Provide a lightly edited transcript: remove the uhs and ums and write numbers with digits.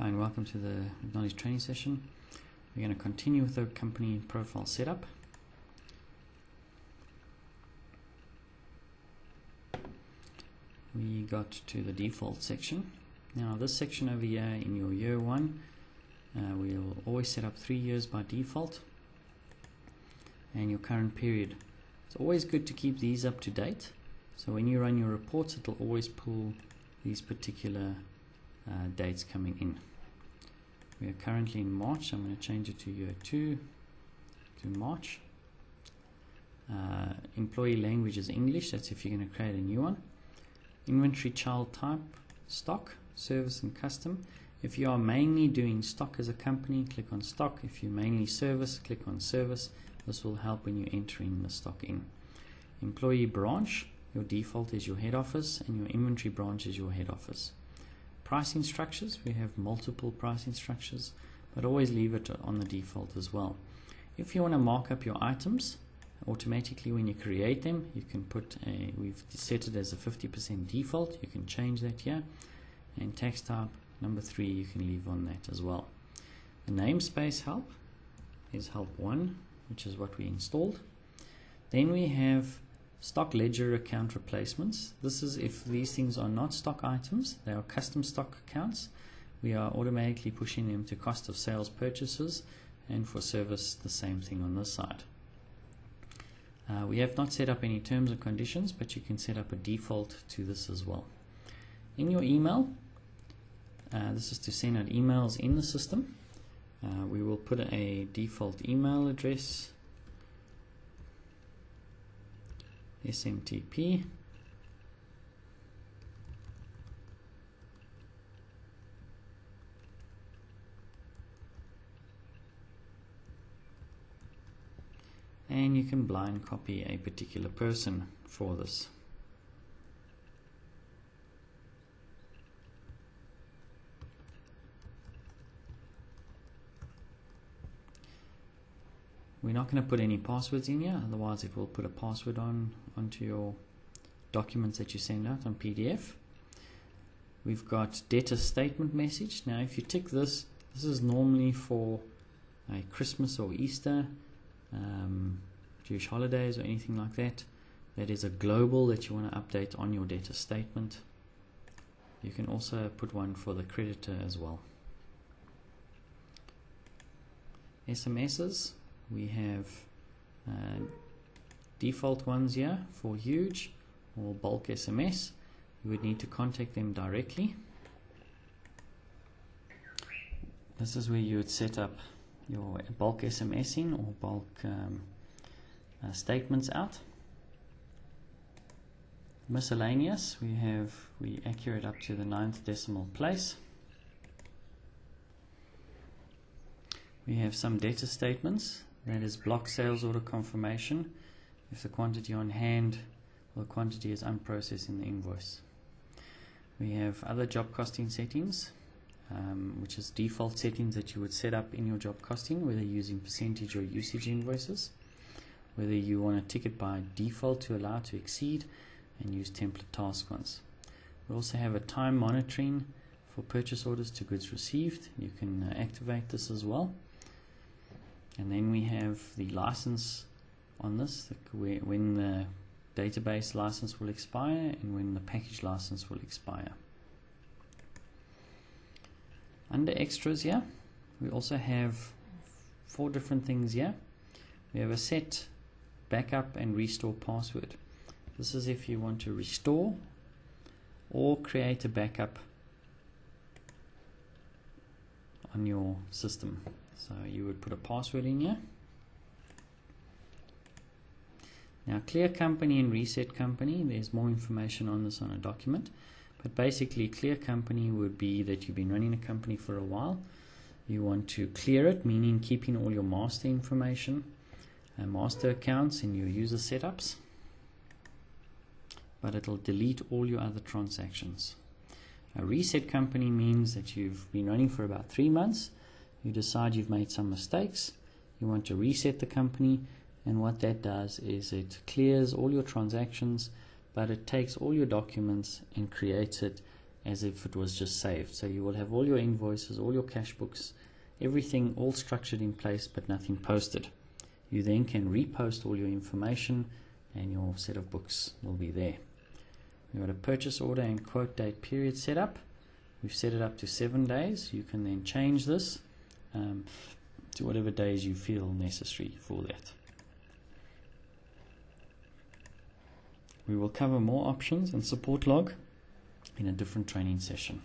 Hi and welcome to the Knowledge training session. We're going to continue with the company profile setup. We got to the default section. Now this section over here in your year one, we'll always set up 3 years by default, and your current period. It's always good to keep these up to date, so when you run your reports it'll always pull these particular dates coming in. We are currently in March. I'm going to change it to year 2 to March. Employee language is English. That's if you're going to create a new one. Inventory child type, stock, service and custom. If you are mainly doing stock as a company, click on stock. If you mainly service, click on service. This will help when you're entering the stock in. Employee branch, your default is your head office, and your inventory branch is your head office. Pricing structures, we have multiple pricing structures, but always leave it on the default as well. If you want to mark up your items automatically when you create them, you can put we've set it as a 50% default. You can change that here. And tax type number 3 you can leave on that as well. The namespace help is help 1, which is what we installed. Then we have stock ledger account replacements. This is if these things are not stock items, they are custom stock accounts. We are automatically pushing them to cost of sales purchases, and for service the same thing on this side. We have not set up any terms and conditions, but you can set up a default to this as well. In your email, this is to send out emails in the system. We will put a default email address, SMTP, and you can blind copy a particular person for this. We're not going to put any passwords in here, otherwise it will put a password onto your documents that you send out on PDF. We've got debtor statement message. Now if you tick this, this is normally for a Christmas or Easter, Jewish holidays or anything like that. That is a global that you want to update on your debtor statement. You can also put one for the creditor as well. SMSs. We have default ones here for huge or bulk SMS. You would need to contact them directly. This is where you would set up your bulk SMSing or bulk statements out. Miscellaneous, we accurate up to the 9th decimal place. We have some debtor statements. That is block sales order confirmation if the quantity on hand or the quantity is unprocessed in the invoice. We have other job costing settings, which is default settings that you would set up in your job costing, whether using percentage or usage invoices, whether you want to tick it by default to allow to exceed, and use template task ones. We also have a time monitoring for purchase orders to goods received. You can activate this as well. And then we have the license on this, when the database license will expire and when the package license will expire. Under extras here, we also have 4 different things here. We have a set, backup and restore password. This is if you want to restore or create a backup on your system. So you would put a password in here. Now clear company and reset company, there's more information on this on a document, but basically clear company would be that you've been running a company for a while. You want to clear it, meaning keeping all your master information, master accounts and your user setups, but it'll delete all your other transactions. A reset company means that you've been running for about 3 months. You decide you've made some mistakes, you want to reset the company, and what that does is it clears all your transactions, but it takes all your documents and creates it as if it was just saved. So you will have all your invoices, all your cash books, everything all structured in place, but nothing posted. You then can repost all your information and your set of books will be there. We've got a purchase order and quote date period set up. We've set it up to 7 days. You can then change this to whatever days you feel necessary for that. We will cover more options and support log in a different training session.